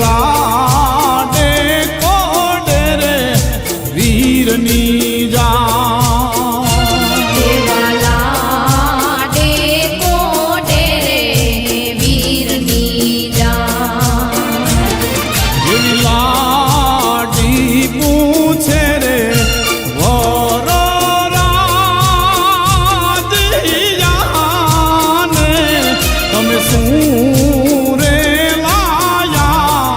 લાડે કોડે રે વીરની જા દેવા લાડે કોડે રે વીરની જા એવી લાડી પૂછે રે વરો રાધિયાને તમે શું રે લાયા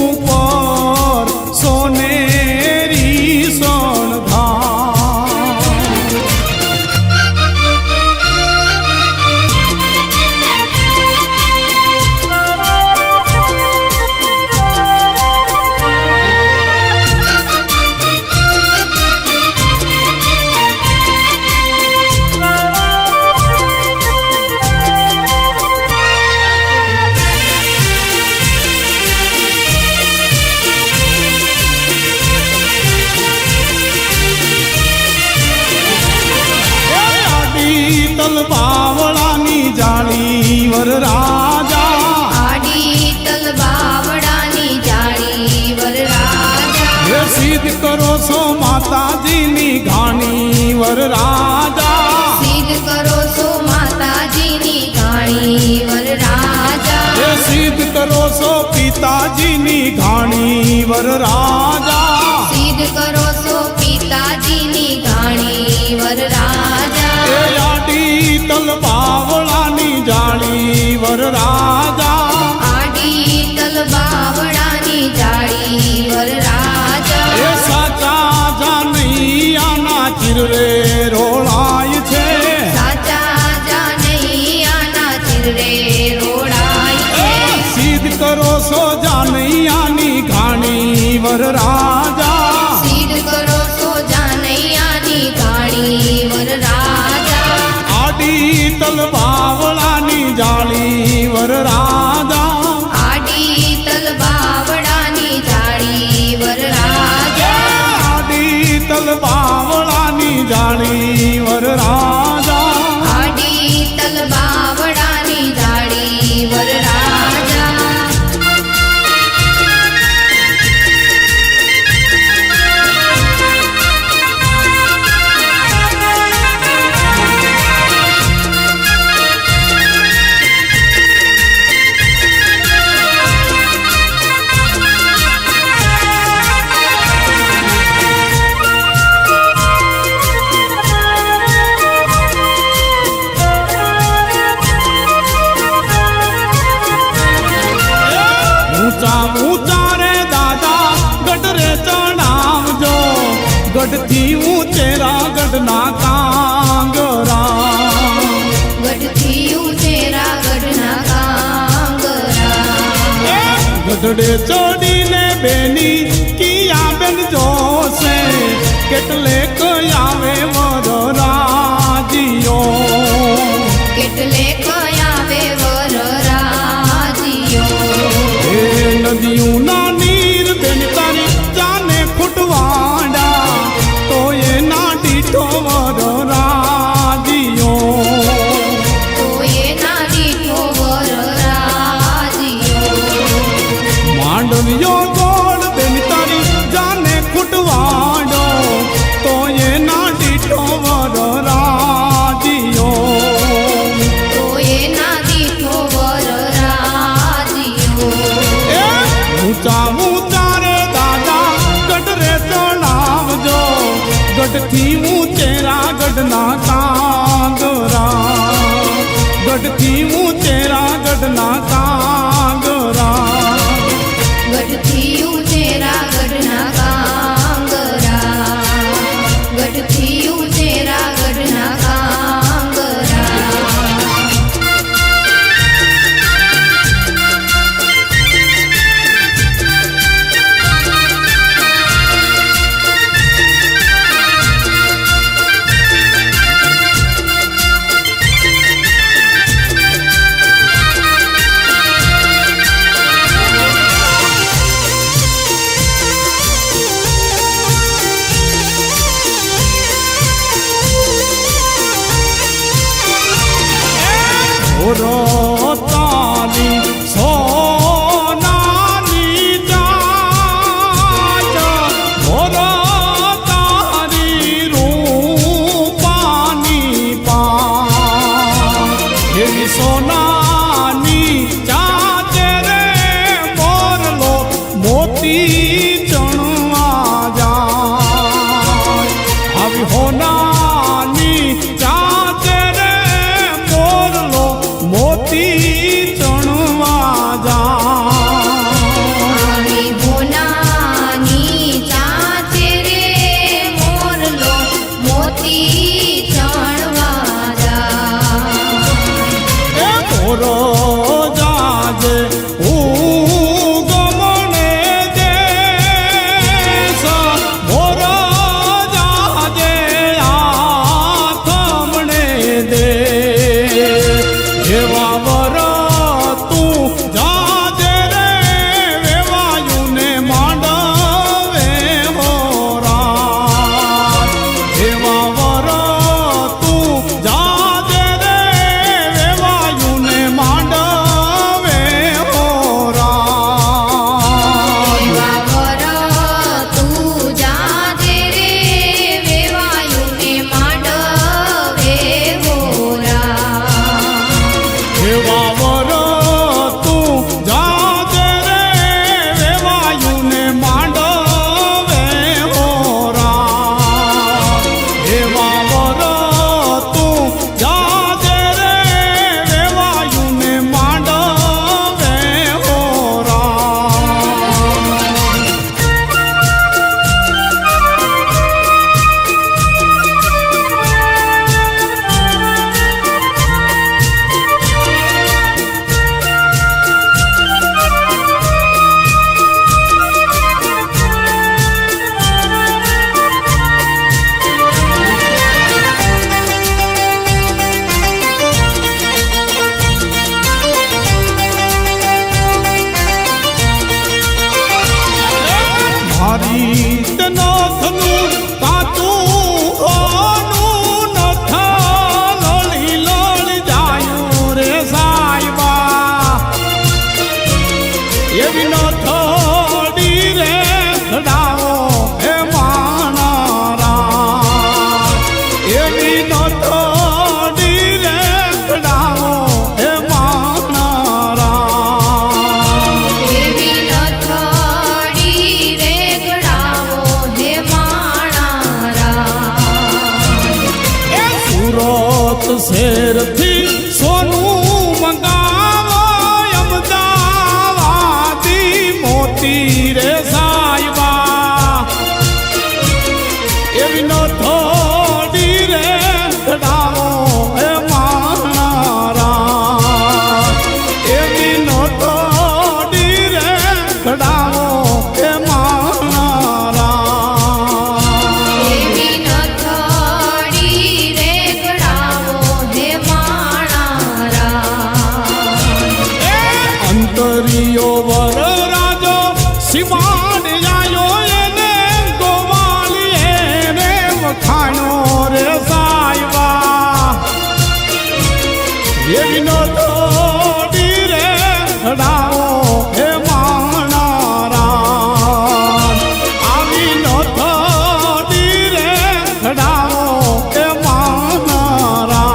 ઉપર સોનેરી સોનધાર. બાવળાની જાળી વરરાજા, આડી તલ બાવડાની જાળી વરરાજા. હે સિદ્ધ કરો છો માતાજીની ઘાણી વરરાજા, સિદ્ધ કરો છો માતાજીની ઘાણી વરરાજા. હે સિદ્ધ કરો છો પિતાજીની ઘાણી વરરાજા, સિદ્ધ કરો છો પિતાજીની ઘાણી વરરાજા. હે આડી તલ બાવળાની જાળી વરરાજા, આડી તલ બાવડાની જાળી વરરાજા. એ સાચા જાનૈયાના ચિરરે રોળાય છે, સાચા જાનૈયાના ચિરરે રોડાય છે. સિદ્ધ કરો છો જાનૈયાની ઘાણી વરરાજા, સિદ્ધ કરો છો જાનૈયાની ઘાણી વરરાજા. આડી તલ બાવળાની જાળી વરરાજા, આડી તલ બાવડાની જાળી વરરાજા. આડી તલ બાવળાની જાળી વરરાજા. આડી તલ બાવડાની જાળી વરરાજા. ઊંચા ઊંચા રે દાદા ગઢ રે ચણાવજો, ગઢથી ઊંચેરા ગઢના કાંગરા. ગઢથી ઉચેરા ગઢના કાંગરા. ગઢડે ચોડીને બેની કિયા બેન જોશે, કેટલે કયાવે વરરાજીઓ. કેટલે કયાવે વરરાજીઓ. એ નદીઓના નીર બેન તારી જાને ફૂટવાડા, તો એના દીઠો વરરાજીઓ. તો એના દીઠો વરરાજીઓ. માંડવીઓ ગોળ બેન તારી જાને ફૂટવાડો, તો એના દીઠો વરરાજીઓ. તો એના દીઠો વરરાજીઓ. ઊંચા ઊંચા રે દાદા ગઢ રે ચણાવજો, ગઢથી ઊંચેરા ગઢના કાંગરા. ગઢથી ઊંચેરા ગઢના કાંગરા. ગઢથી ઉચેરા ગઢના કાંગરા. ગઢથી ઉચેરા ગઢના કાંગરા. રોતાની સોનાની ચાચ, રોતાની રૂપાની પાંચ. એવી સોનાની ચાચ રે મોરલો મોતી ચણવા જાય. આવી હોનાની ચાચ રે મોરલો મોતી ચણવા જાય. નાથનું કાચું હોનું નથ લોળી લોળી જાયું રે સાહેબા એવી ન થોડી રે ઘડાવો હે માનારા એવી ન થોડી રે ઘડાવો હે માનારા એવી નથડી રે ગળાવો હે માણારા એ સુરત શહેરથી સોનું મંગાવો અમદાવાદી મોતી રે સાહેબા એવી નો થોડી રે ઘડાવો હે માણારા એવી નો થોડી રે ઘડાવો હે માણારા એવી નથડી રે ગળાવો હે માણારા અંતરિયો વર રાજો સિમાડ આયો એને ગોવાળીએ રે વખાણો રે સાહેબા એવી નો થોડી રે ઘડાવો હે માણારા આવી નો થોડી રે ઘડાવો હે માણારા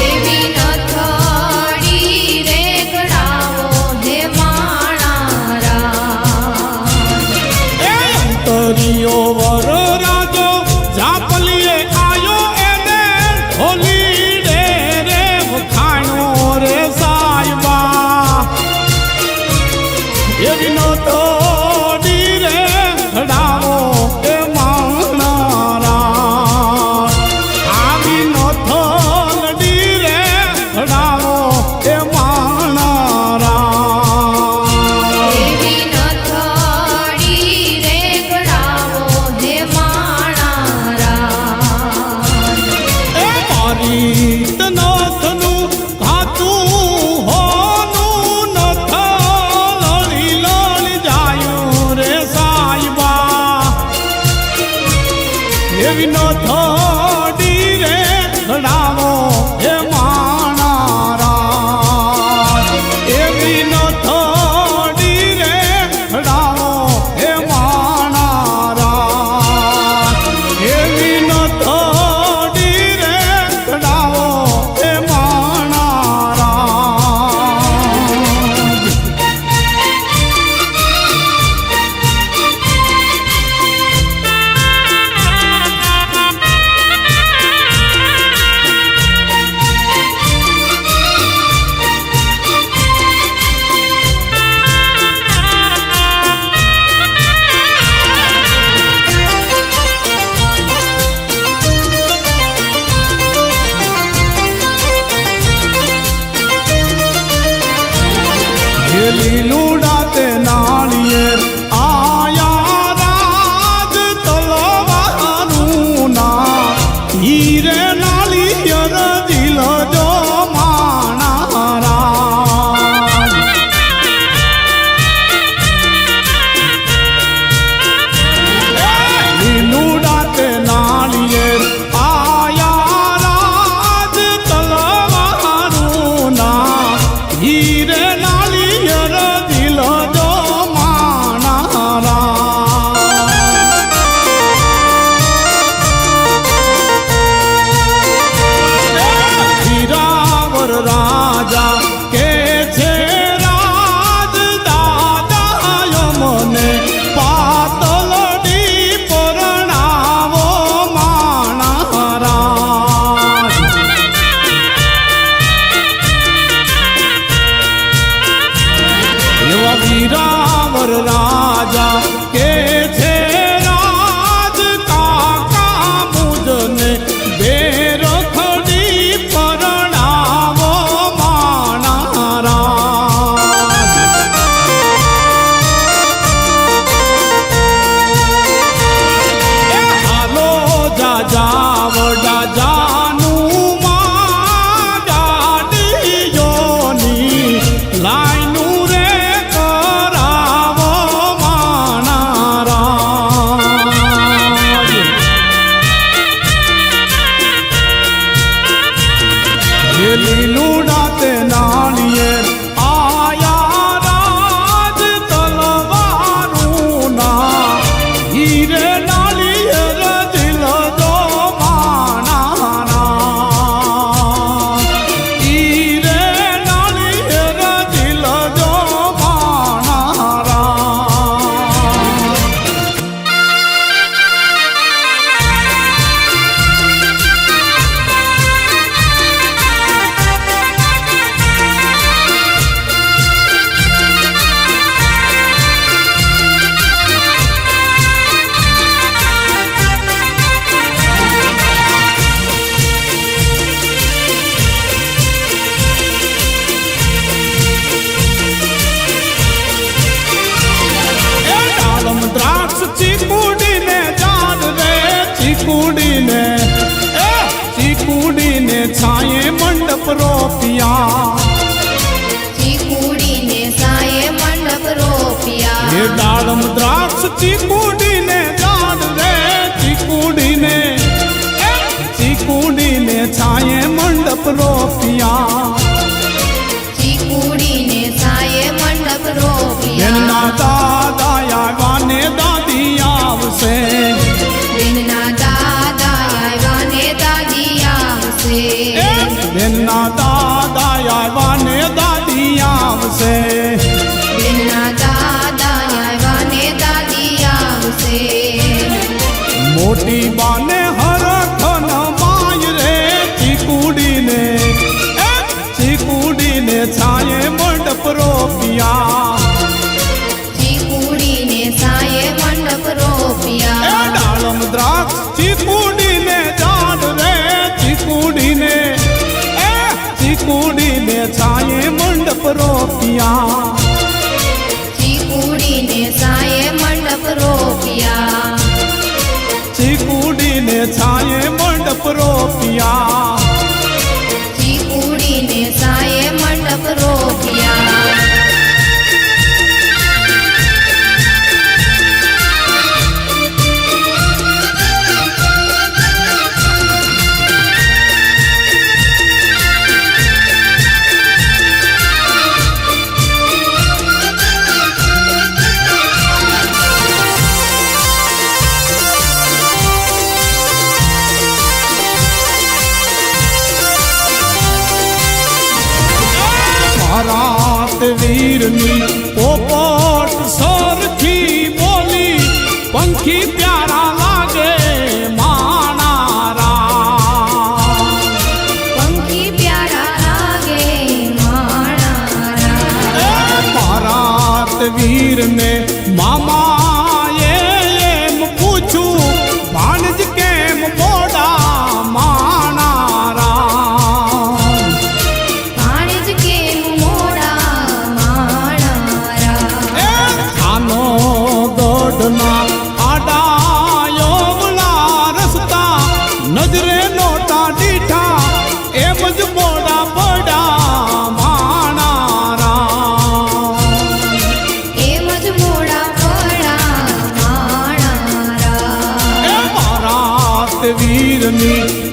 એવી નથડી રે ગળાવો હે માણારા એ અંતરિયો વર રાજો જાપલીએ આયો એને હોલી રે રે વખાણો રે સાહેબા એવી નો થોડી રે ઘડાવો એ માણારા આવી નો થોડી રે ઘડાવો એ માણારા એવી નથડી રે ગળાવો હે માણારા એ મારી નાથનું કાચું હોનું નથ લોળી લોળી જાયું દાડમ દ્રાક્ષ ચીકુડીને ઝાડ રે ચીકુડીને ચીકુડીને છાયે મંડપ રોપિયા ચીકુડીને છાયે મંડપ રોપિયા બેનના દાદા આવ્યા ને દાદી આવશે બેનના દાદા આવ્યા ને દાદી આવશે બેનના દાદા આવ્યા ને દાદી આવશે બેનના દાદા આવ્યા ને દાદી આવશે મોટી બાને હરખન માય રે ચીકુડીને ચીકુડીને છાયે મંડપ રોપિયા ચીકુડીને છાયે મંડપ રોપિયા દાડમ દ્રાક્ષ ચીકુડીને ઝાડ રે ચીકુડીને ચીકુડીને છાયે મંડપ રોપિયા ચીકુડીને છાયે મંડપ રોપિયા ચીકુડીને છાયે મંડપ રોપિયા ચીકુડીને છાયે મંડપ રોપિયા રાત વીરની પોપટ સરખી બોલી પંખી પ્યારા લાગે માણારા પંખી પ્યારા લાગે માણારા રાત વીરને મામાએ એમ પૂછું ભાણજ કેમ મોડા માણારા ભાણેજ કેમ મોડા માણારા આનો દોડના આડાયોગલા રસ્તા નજરે નોટા દીઠા એમ જ મોડા પડા માણારા એમ જ મોડા પડા માણારા મારા વીરની